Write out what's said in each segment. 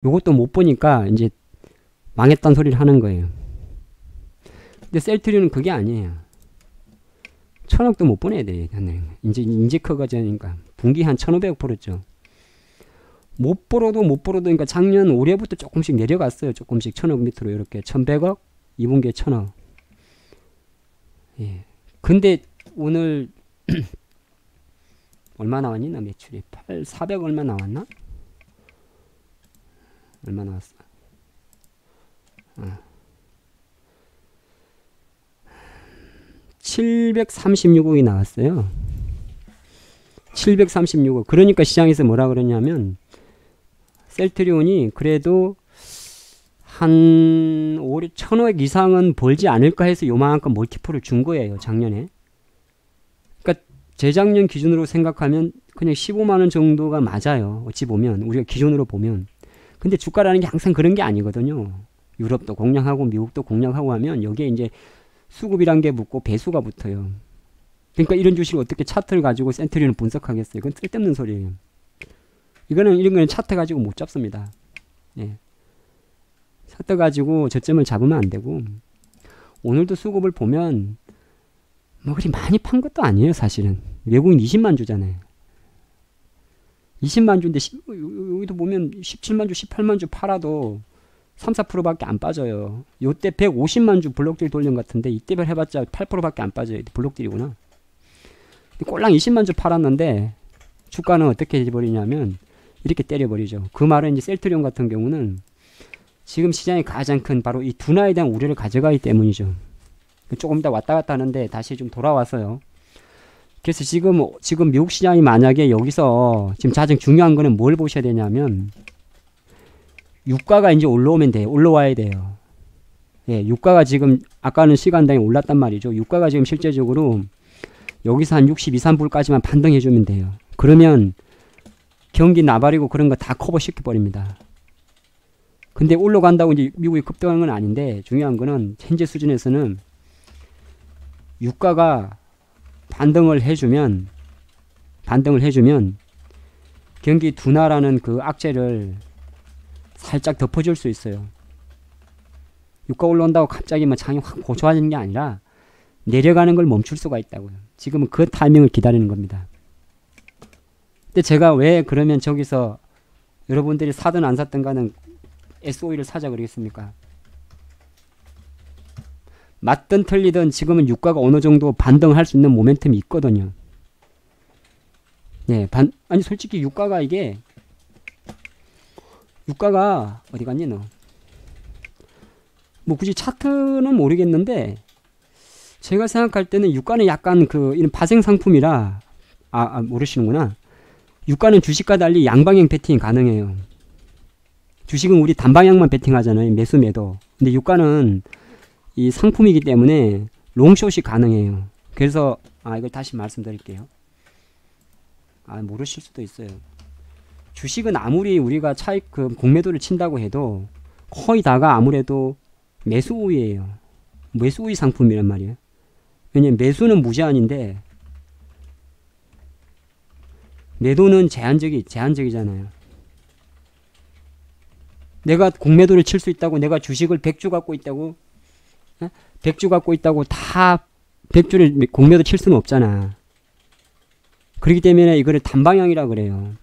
요것도 못 보니까 이제 망했단 소리를 하는 거예요. 근데 셀트리온은 그게 아니에요. 1000억도 못 보내야 돼. 이제 커가지니까 분기 한 1500억 벌었죠. 못 벌어도 그러니까 작년 올해부터 조금씩 내려갔어요. 조금씩 1000억 밑으로 이렇게 1100억, 2분기에 1000억. 예. 근데 오늘 얼마 나왔니? 나 매출이 400 얼마 나왔나? 얼마 나왔어? 736억이 나왔어요. 736억. 그러니까 시장에서 뭐라 그러냐면 셀트리온이 그래도 한 올해 1000억 이상은 벌지 않을까 해서 요만큼 멀티플을 준 거예요. 작년에. 그러니까 재작년 기준으로 생각하면 그냥 15만원 정도가 맞아요. 어찌 보면 우리가 기준으로 보면. 근데 주가라는 게 항상 그런 게 아니거든요. 유럽도 공략하고 미국도 공략하고 하면 여기에 이제 수급이란 게 붙고 배수가 붙어요. 그러니까 이런 주식을 어떻게 차트를 가지고 셀트리온을 분석하겠어요. 그건 쓸데없는 소리예요. 이런 거는 차트 가지고 못 잡습니다. 예. 차트 가지고 저점을 잡으면 안 되고, 오늘도 수급을 보면 뭐 그리 많이 판 것도 아니에요. 사실은 외국인 20만 주잖아요. 20만 주인데 여기도 보면 17만 주 18만 주 팔아도 3, 4%밖에 안 빠져요. 요때 150만 주 블록딜 돌린 것 같은데 이때별 해봤자 8%밖에 안 빠져요. 블록딜이구나. 꼴랑 20만 주 팔았는데 주가는 어떻게 해버리냐면 이렇게 때려버리죠. 그 말은 이제 셀트리온 같은 경우는 지금 시장이 가장 큰 바로 이 둔화에 대한 우려를 가져가기 때문이죠. 조금 이따 왔다 갔다 하는데 다시 좀 돌아와서요. 그래서 지금 미국 시장이 만약에 여기서 지금 가장 중요한 거는 뭘 보셔야 되냐면 유가가 이제 올라오면 돼요. 올라와야 돼요. 예, 유가가 지금 아까는 시간당에 올랐단 말이죠. 유가가 지금 실제적으로 여기서 한 62, 3불까지만 반등해주면 돼요. 그러면 경기 나발이고 그런 거 다 커버시켜 버립니다. 근데 올라간다고 이제 미국이 급등하는 건 아닌데 중요한 거는 현재 수준에서는 유가가 반등을 해주면 경기 둔화라는 그 악재를 살짝 덮어줄 수 있어요. 유가 올라온다고 갑자기 뭐 장이 확 고조해지는 게 아니라 내려가는 걸 멈출 수가 있다고요. 지금은 그 타이밍을 기다리는 겁니다. 근데 제가 왜 그러면 저기서 여러분들이 사든 안 샀든 가는 SOE를 사자 그러겠습니까? 맞든 틀리든 지금은 유가가 어느 정도 반등할 수 있는 모멘텀이 있거든요. 네, 아니 솔직히 유가가 어디 갔니 너? 뭐 굳이 차트는 모르겠는데 제가 생각할 때는 유가는 약간 이런 파생 상품이라 모르시는구나. 유가는 주식과 달리 양방향 배팅이 가능해요. 주식은 우리 단방향만 배팅하잖아요. 매수 매도. 근데 유가는 이 상품이기 때문에 롱숏이 가능해요. 그래서 이걸 다시 말씀드릴게요. 모르실 수도 있어요. 주식은 아무리 우리가 공매도를 친다고 해도 거의 다가 아무래도 매수 우위예요. 매수 우위 상품이란 말이에요. 왜냐면 매수는 무제한인데 매도는 제한적이잖아요. 내가 공매도를 칠 수 있다고 내가 주식을 100주 갖고 있다고 100주 갖고 있다고 다 100주를 공매도 칠 수는 없잖아. 그렇기 때문에 이거를 단방향이라 그래요.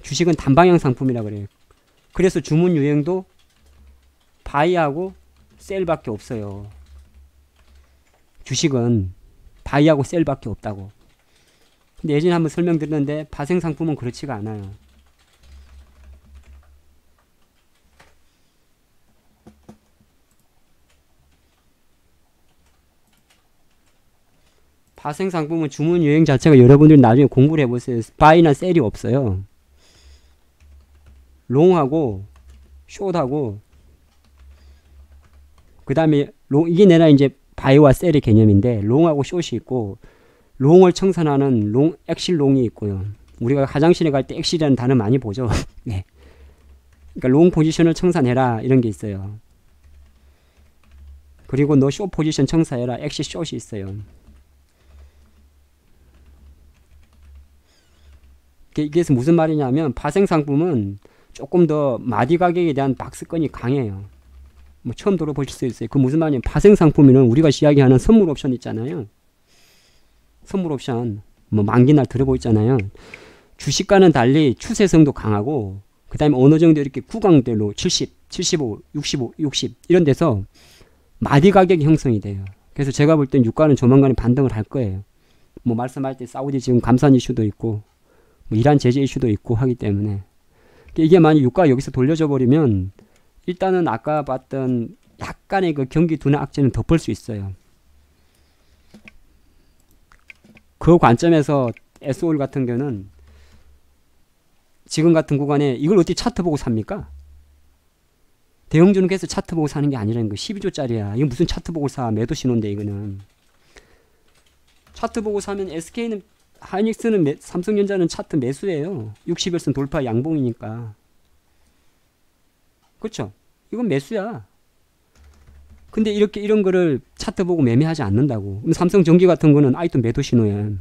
주식은 단방향 상품이라 그래요. 그래서 주문 유행도 바이하고 셀밖에 없어요. 주식은 바이하고 셀밖에 없다고. 근데 예전에 한번 설명드렸는데 파생 상품은 그렇지가 않아요. 파생 상품은 주문 유행 자체가 여러분들이 나중에 공부를 해보세요. 바이나 셀이 없어요. 롱하고 숏하고 그 다음에 이게 내가 이제 바이와 셀의 개념인데 롱하고 숏이 있고 롱을 청산하는 액실 롱이 있고요. 우리가 화장실에 갈 때 액실이라는 단어 많이 보죠. 네. 그러니까 롱 포지션을 청산해라 이런 게 있어요. 그리고 너 숏 포지션 청산해라 액실 숏이 있어요. 이게 무슨 말이냐면 파생 상품은 조금 더 마디 가격에 대한 박스권이 강해요. 뭐 처음 들어보실 수 있어요. 그 무슨 말이냐면 파생 상품이는 우리가 이야기하는 선물 옵션 있잖아요. 선물 옵션 뭐 만기날 들어보있잖아요. 주식과는 달리 추세성도 강하고 그 다음에 어느 정도 이렇게 구간대로 70, 75, 65, 60 이런 데서 마디 가격이 형성이 돼요. 그래서 제가 볼 땐 유가는 조만간에 반등을 할 거예요. 뭐 말씀할 때 사우디 지금 감산 이슈도 있고 뭐 이란 제재 이슈도 있고 하기 때문에 이게 만약 유가가 여기서 돌려져 버리면 일단은 아까 봤던 약간의 그 경기 둔화 악재는 덮을 수 있어요. 그 관점에서 SOL 같은 경우는 지금 같은 구간에 이걸 어떻게 차트 보고 삽니까? 대형주는 계속 차트 보고 사는 게 아니라는 거. 12조짜리야. 이거 무슨 차트 보고 사. 매도 신호인데 이거는. 차트 보고 사면 SK는 하이닉스는 삼성전자는 차트 매수예요. 60일선 돌파 양봉이니까. 그렇죠? 이건 매수야. 근데 이렇게 이런 거를 차트 보고 매매하지 않는다고. 그럼 삼성전기 같은 거는 아직도 매도 신호야.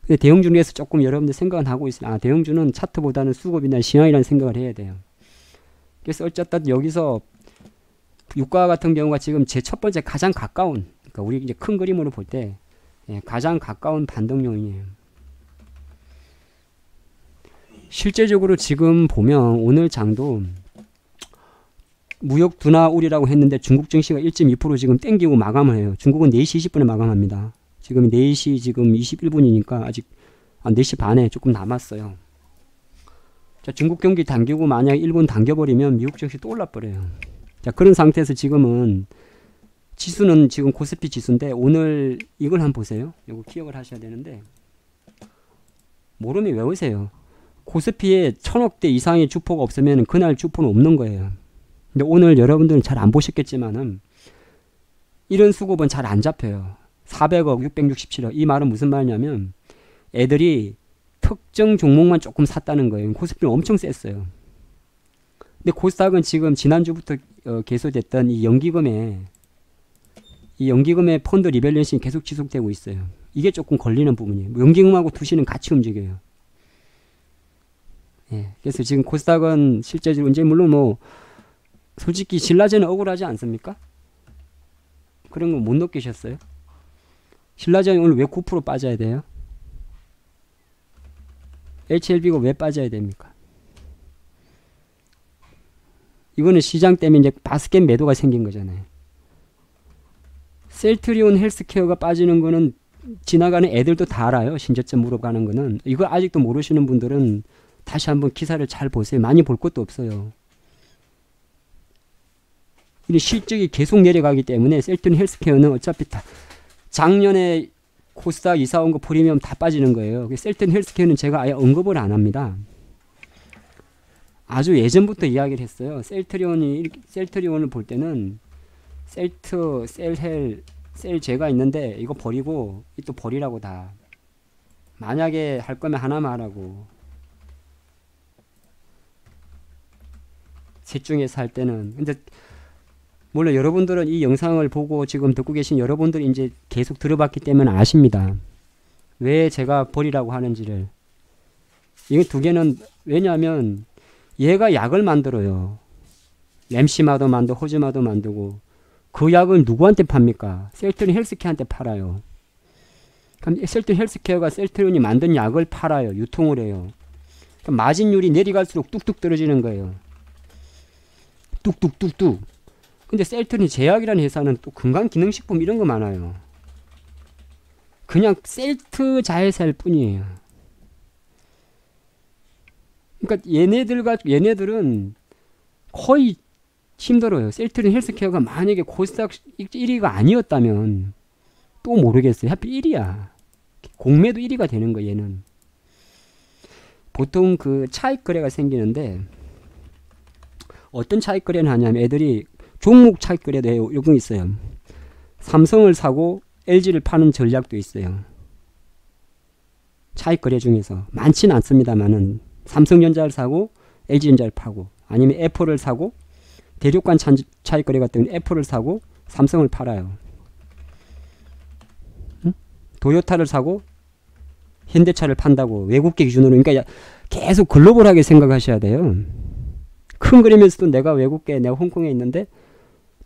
근데 대형주에서 조금 여러분들 생각은 하고 있어요. 아, 대형주는 차트보다는 수급이나 시황이라는 생각을 해야 돼요. 그래서 어쨌든 여기서 유가 같은 경우가 지금 제 첫 번째 가장 가까운, 그러니까 우리 이제 큰 그림으로 볼 때 가장 가까운 반등 요인이에요. 실제적으로 지금 보면 오늘 장도 무역 둔화 우려라고 했는데 중국 증시가 1.2% 지금 땡기고 마감을 해요. 중국은 4시 20분에 마감합니다. 지금 4시 지금 21분이니까 아직 4시 반에 조금 남았어요. 자, 중국 경기 당기고 만약 일본 당겨버리면 미국 증시 또 올라버려요. 자, 그런 상태에서 지금은 지수는 지금 코스피 지수인데 오늘 이걸 한번 보세요. 이거 기억을 하셔야 되는데 모르면 외우세요. 코스피에 1000억대 이상의 주포가 없으면 그날 주포는 없는 거예요. 근데 오늘 여러분들은 잘 안 보셨겠지만은 이런 수급은 잘 안 잡혀요. 400억, 667억. 이 말은 무슨 말이냐면 애들이 특정 종목만 조금 샀다는 거예요. 코스피는 엄청 셌어요. 근데 코스닥은 지금 지난주부터 개소됐던 이 연기금의 펀드 리밸런싱이 계속 지속되고 있어요. 이게 조금 걸리는 부분이에요. 연기금하고 투시는 같이 움직여요. 예, 그래서 지금 코스닥은 실제적으로 이제 물론 뭐 솔직히 신라제는 억울하지 않습니까? 그런 거 못 느끼셨어요? 신라제는 오늘 왜 9% 빠져야 돼요? HLB가 왜 빠져야 됩니까? 이거는 시장 때문에 이제 바스켓 매도가 생긴 거잖아요. 셀트리온 헬스케어가 빠지는 거는 지나가는 애들도 다 알아요. 신저점 물어가는 거는. 이거 아직도 모르시는 분들은 다시 한번 기사를 잘 보세요. 많이 볼 것도 없어요. 이 실적이 계속 내려가기 때문에 셀트리온 헬스케어는 어차피 다 작년에 코스닥 이사 온 거 프리미엄 다 빠지는 거예요. 셀트리온 헬스케어는 제가 아예 언급을 안 합니다. 아주 예전부터 이야기를 했어요. 셀트리온을 볼 때는 셀트, 셀헬, 셀제가 있는데 이거 버리고 또 버리라고 다. 만약에 할 거면 하나만 하라고. 셋 중에서 할 때는. 근데 물론 여러분들은 이 영상을 보고 지금 듣고 계신 여러분들이 이제 계속 들어봤기 때문에 아십니다. 왜 제가 버리라고 하는지를. 이거 두 개는 왜냐하면 얘가 약을 만들어요. 램시마도 만들고 호즈마도 만들고 그 약을 누구한테 팝니까? 셀트리온 헬스케어한테 팔아요. 그럼 셀트리온 헬스케어가 셀트리온이 만든 약을 팔아요. 유통을 해요. 그럼 마진율이 내려갈수록 뚝뚝 떨어지는 거예요. 뚝뚝뚝뚝. 근데 셀트리온 제약이라는 회사는 또 건강기능식품 이런 거 많아요. 그냥 셀트 자회사일 뿐이에요. 그러니까 얘네들은 거의 힘들어요. 셀트리온 헬스케어가 만약에 코스닥 1위가 아니었다면 또 모르겠어요. 하필 1위야. 공매도 1위가 되는 거예요. 얘는. 보통 그 차익 거래가 생기는데 어떤 차익 거래는 하냐면 애들이 종목 차익 거래도 해요. 이거 있어요. 삼성을 사고 LG를 파는 전략도 있어요. 차익 거래 중에서 많지는 않습니다만은 삼성전자를 사고 LG전자를 파고 아니면 애플을 사고 대륙간 차익 거래 같은 경우는 애플을 사고 삼성을 팔아요. 응? 도요타를 사고 현대차를 판다고 외국계 기준으로. 그러니까 계속 글로벌하게 생각하셔야 돼요. 큰 그림에서도 내가 외국계, 내가 홍콩에 있는데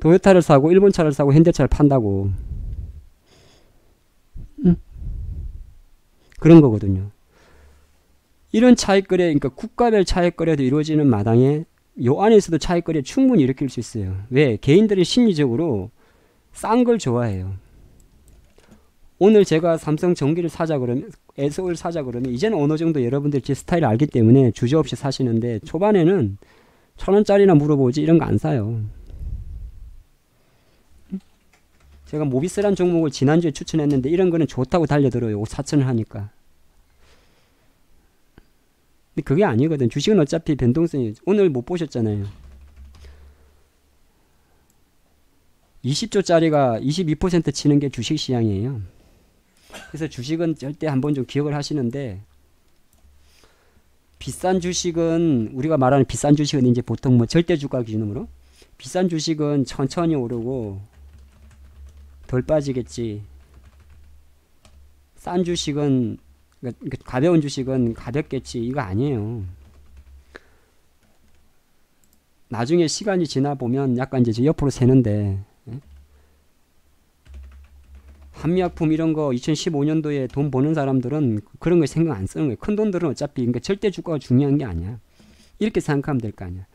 도요타를 사고 일본 차를 사고 현대차를 판다고. 그런 거거든요. 이런 차익거래, 그러니까 국가별 차익거래도 이루어지는 마당에 요 안에서도 차익거래 충분히 일으킬 수 있어요. 왜? 개인들이 심리적으로 싼 걸 좋아해요. 오늘 제가 삼성 전기를 사자 그러면, 에서울 사자 그러면 이제는 어느 정도 여러분들 제 스타일을 알기 때문에 주저없이 사시는데 초반에는 1,000원짜리나 물어보지 이런 거 안 사요. 제가 모비스란 종목을 지난주에 추천했는데 이런 거는 좋다고 달려들어요. 4,000원 하니까. 근데 그게 아니거든. 주식은 어차피 변동성이, 오늘 못 보셨잖아요. 20조짜리가 22% 치는 게 주식시장이에요. 그래서 주식은 절대 한번 좀 기억을 하시는데, 비싼 주식은, 우리가 말하는 비싼 주식은 이제 보통 뭐 절대주가 기준으로 비싼 주식은 천천히 오르고 덜 빠지겠지. 싼 주식은, 그러니까 가벼운 주식은 가볍겠지. 이거 아니에요. 나중에 시간이 지나 보면 약간 이제 옆으로 새는데, 한미약품 이런 거 2015년도에 돈 버는 사람들은 그런 거 생각 안 쓰는 거예요. 큰 돈들은 어차피, 그러니까 절대 주가가 중요한 게 아니야. 이렇게 생각하면 될 거 아니야.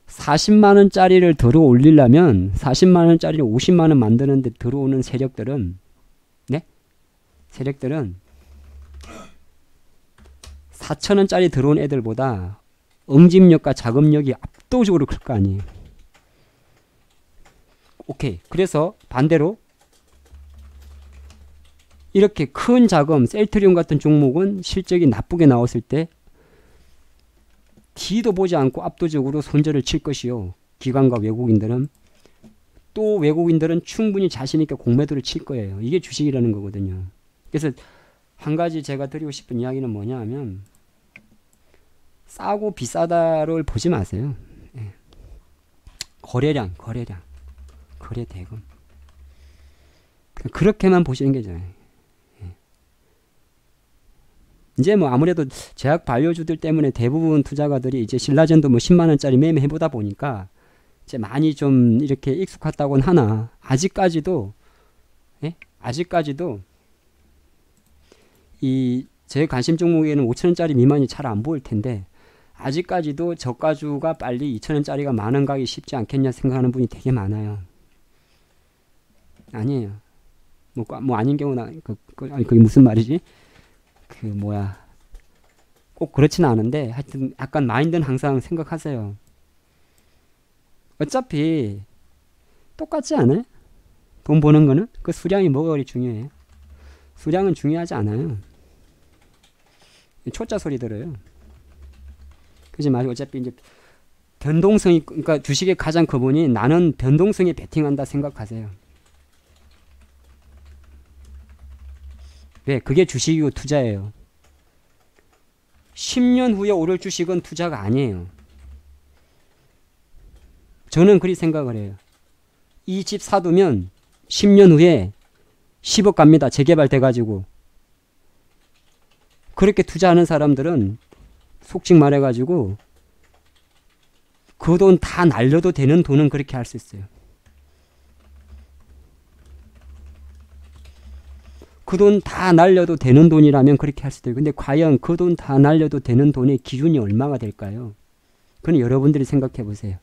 40만원짜리를 들어 올리려면 40만원짜리를 50만원 만드는데 들어오는 세력들은, 네? 세력들은 4,000원짜리 들어온 애들보다 응집력과 자금력이 압도적으로 클 거 아니에요. 오케이. 그래서 반대로 이렇게 큰 자금, 셀트리온 같은 종목은 실적이 나쁘게 나왔을 때 뒤도 보지 않고 압도적으로 손절을 칠 것이요. 기관과 외국인들은. 또 외국인들은 충분히 자신있게 공매도를 칠 거예요. 이게 주식이라는 거거든요. 그래서 한 가지 제가 드리고 싶은 이야기는 뭐냐 하면, 싸고 비싸다를 보지 마세요. 예. 거래량, 거래 대금. 그렇게만 보시는 게 좋아요. 이제 뭐 아무래도 제약 바이오주들 때문에 대부분 투자가들이 이제 신라젠도 뭐 10만원짜리 매매 해보다 보니까 이제 많이 좀 이렇게 익숙하다고는 하나, 아직까지도, 예? 아직까지도 이 제 관심 종목에는 5천원짜리 미만이 잘 안 보일 텐데, 아직까지도 저가주가 빨리 2천원짜리가 만원 가기 쉽지 않겠냐 생각하는 분이 되게 많아요. 아니에요. 뭐 아닌 경우나, 아니 그게 무슨 말이지? 꼭 그렇지는 않은데, 하여튼 약간 마인드는 항상 생각하세요. 어차피 똑같지 않아요? 돈 버는 거는? 그 수량이 뭐가 그리 중요해요? 수량은 중요하지 않아요. 초짜 소리 들어요. 그러지 마시고, 어차피 이제 변동성이, 그러니까 주식의 가장 근본이 나는 변동성에 베팅한다 생각하세요. 왜? 그게 주식이고 투자예요. 10년 후에 오를 주식은 투자가 아니에요. 저는 그리 생각을 해요. 이 집 사두면 10년 후에 10억 갑니다. 재개발 돼가지고. 그렇게 투자하는 사람들은 속칭 말해가지고 그 돈 다 날려도 되는 돈은 그렇게 할 수 있어요. 그 돈 다 날려도 되는 돈이라면 그렇게 할 수도 있고, 근데 과연 그 돈 다 날려도 되는 돈의 기준이 얼마가 될까요? 그건 여러분들이 생각해 보세요.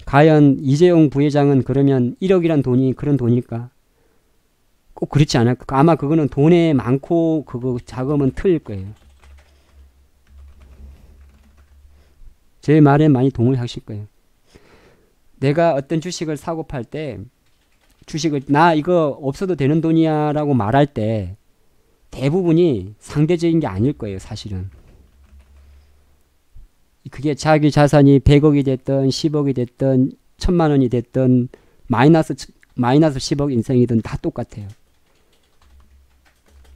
과연 이재용 부회장은 그러면 1억이란 돈이 그런 돈일까? 꼭 그렇지 않을까? 아마 그거는 돈에 많고 그거 자금은 틀릴 거예요. 제 말에 많이 동의하실 거예요. 내가 어떤 주식을 사고 팔 때, 주식을 나 이거 없어도 되는 돈이야 라고 말할 때 대부분이 상대적인 게 아닐 거예요. 사실은 그게 자기 자산이 100억이 됐든 10억이 됐든 1000만원이 됐든 마이너스 10억 인생이든 다 똑같아요.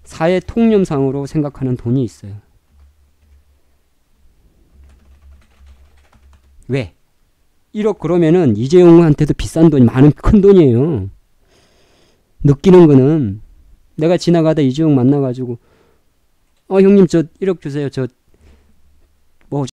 사회 통념상으로 생각하는 돈이 있어요. 왜? 1억 그러면은 이재용한테도 비싼 돈이, 많은 큰 돈이에요. 느끼는 거는 내가 지나가다 이주영 만나가지고 형님 저 1억 주세요. 저